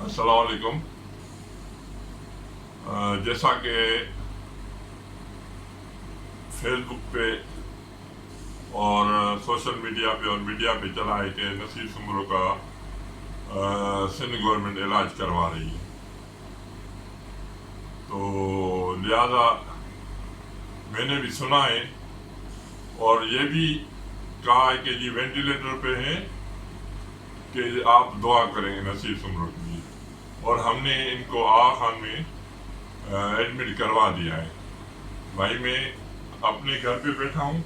अस्सलाम वालेकुम। जैसा कि फेसबुक पे और सोशल मीडिया पे और मीडिया पे चला है कि नसीर सुमरो का सिंध गवर्नमेंट इलाज करवा रही है, तो लिहाजा मैंने भी सुना है और ये भी कहा है कि जी वेंटिलेटर पे हैं कि आप दुआ करेंगे नसीर सुमरो के लिए, और हमने इनको आगा खान में एडमिट करवा दिया है। भाई मैं अपने घर पे बैठा हूँ,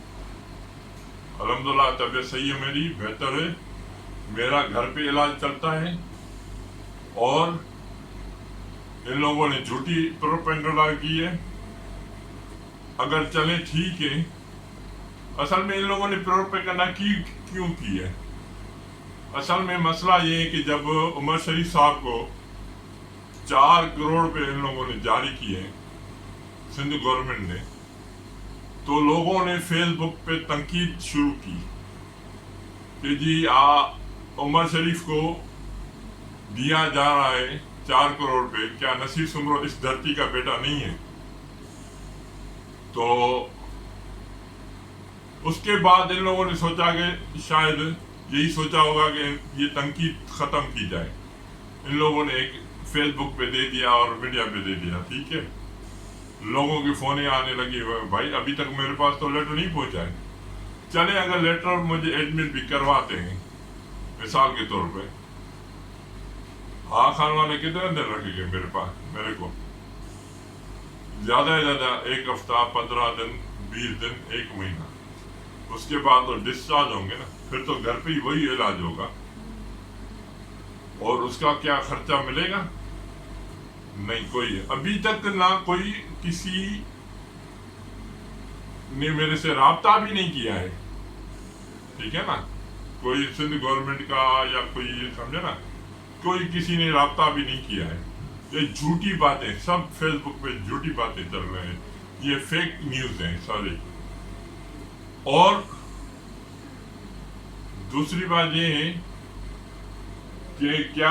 अल्हम्दुलिल्लाह तबीयत सही है, मेरी बेहतर है, मेरा घर पे इलाज चलता है। और इन लोगों ने झूठी प्रोपेगेंडा की है। अगर चले ठीक है, असल में इन लोगों ने प्रोपेगेंडा क्यों की है? असल में मसला ये है कि जब उमर शरीफ साहब को 4 करोड़ रुपए इन लोगों ने जारी किए सिंध गवर्नमेंट ने, तो लोगों ने फेसबुक पे तनकीद शुरू की कि जी उमर शरीफ को दिया जा रहा है 4 करोड़ रुपए, क्या नसीर सुमरो इस धरती का बेटा नहीं है? तो उसके बाद इन लोगों ने सोचा कि शायद यही सोचा होगा कि ये तनकीद खत्म की जाए। इन लोगों ने एक फेसबुक पे दे दिया और मीडिया पे दे दिया, ठीक है। लोगों की फोनें आने लगी, भाई अभी तक मेरे पास तो लेटर नहीं पहुंचा है। चले अगर लेटर मुझे एडमिट भी करवाते हैं मिसाल के तौर पे, हाँ खान वाले कितने दिन रखेंगे मेरे को? ज्यादा से ज्यादा 1 हफ्ता, 15 दिन, 20 दिन, 1 महीना। उसके बाद तो डिस्चार्ज होंगे ना, फिर तो घर पे ही वही इलाज होगा। और उसका क्या खर्चा मिलेगा? नहीं, कोई अभी तक ना कोई किसी ने मेरे से राब्ता भी नहीं किया है, ठीक है ना। कोई सिंध गवर्नमेंट का या कोई, ये समझे ना, कोई किसी ने राब्ता भी नहीं किया है। ये झूठी बातें, सब फेसबुक पे झूठी बातें चल रहे हैं, ये फेक न्यूज है सारी। और दूसरी बात ये है कि क्या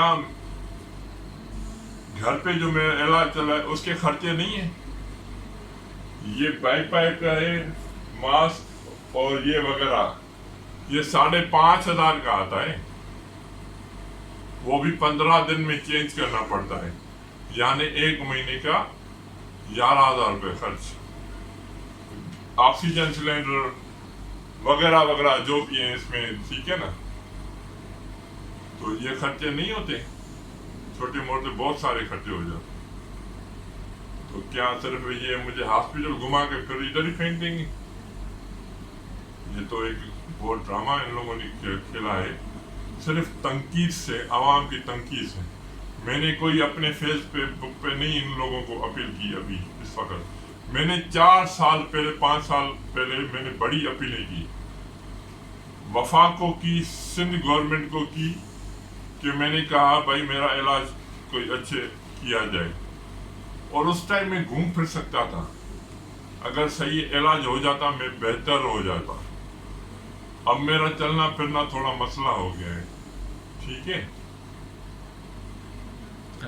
घर पे जो मेरा इलाज चला है उसके खर्चे नहीं है? ये बैकपैक है, मास्क और ये वगैरह, ये 5,500 का आता है, वो भी 15 दिन में चेंज करना पड़ता है, यानी 1 महीने का 11,000 रुपये खर्च। ऑक्सीजन सिलेंडर वगैरह वगैरह जो भी है इसमें, ठीक है ना। तो ये खर्चे नहीं होते, छोटे मोटे बहुत सारे खर्चे हो जाते। तो क्या सिर्फ ये मुझे हॉस्पिटल घुमा के फिर इधर ही फेंक देंगे? ये तो एक बहुत ड्रामा इन लोगों ने खेला है, सिर्फ तनकीद से, आवाम की तनकीद से। मैंने कोई अपने फेसबुक पे नहीं इन लोगों को अपील की अभी इस वक्त। मैंने 4 साल पहले, 5 साल पहले मैंने बड़ी अपीलें की, वफाक को की, सिंध गवर्नमेंट को की, कि मैंने कहा भाई मेरा इलाज कोई अच्छे किया जाए। और उस टाइम में घूम फिर सकता था, अगर सही इलाज हो जाता मैं बेहतर हो जाता। अब मेरा चलना फिरना थोड़ा मसला हो गया है, ठीक है।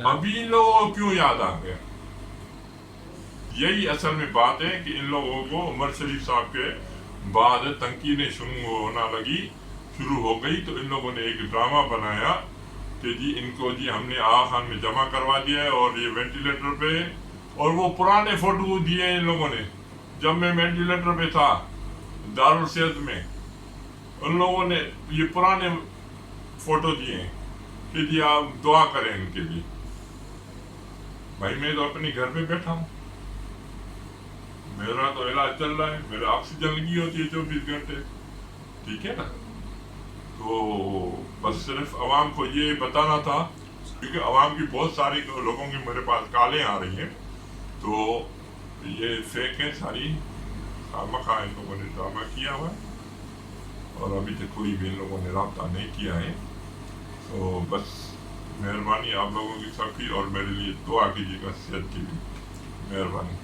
अभी इन लोगों को क्यों याद आ गया? यही असल में बात है कि इन लोगों को उमर शरीफ साहब के बाद तनकीदें शुरू हो गई, तो इन लोगों ने एक ड्रामा बनाया कि जी इनको जी हमने आगा खान में जमा करवा दिया है और ये वेंटिलेटर पे। और वो पुराने फोटो दिए इन लोगों ने, जब मैं वेंटिलेटर पे था दारुल सेहत में, उन लोगों ने ये पुराने फोटो दिए कि जी आप दुआ करें इनके लिए। भाई मैं तो अपने घर पे बैठा हूँ, मेरा तो इलाज चल रहा है, मेरे ऑक्सीजन लगी होती है 24 घंटे, ठीक है ना। तो बस सिर्फ आवाम को ये बताना था, क्योंकि आवाम की बहुत सारी लोगों की मेरे पास कॉलें आ रही हैं, तो ये फेक है सारी, खामखा इन लोगों ने ड्रामा किया हुआ है और अभी तक कोई भी इन लोगों ने राब्ता नहीं किया है। तो बस मेहरबानी आप लोगों की सबकी, और मेरे लिए दुआ कीजिएगा सेहत के लिए, मेहरबानी।